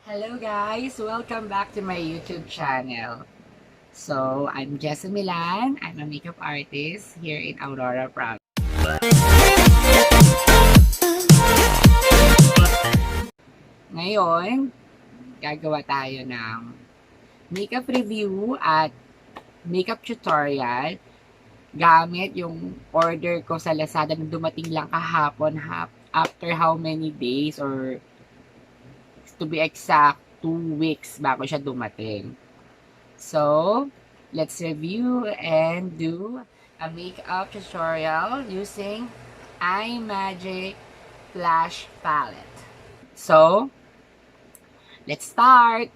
Hello guys! Welcome back to my YouTube channel. So, I'm Jessa Milan. I'm a makeup artist here in Aurora Province. Ngayon, gagawa tayo ng makeup review at makeup tutorial gamit yung order ko sa Lazada na dumating lang kahapon after how many days or to be exact 2 weeks bago siya dumating. So, let's review and do a makeup tutorial using Imagic Flash Palette. So, let's start!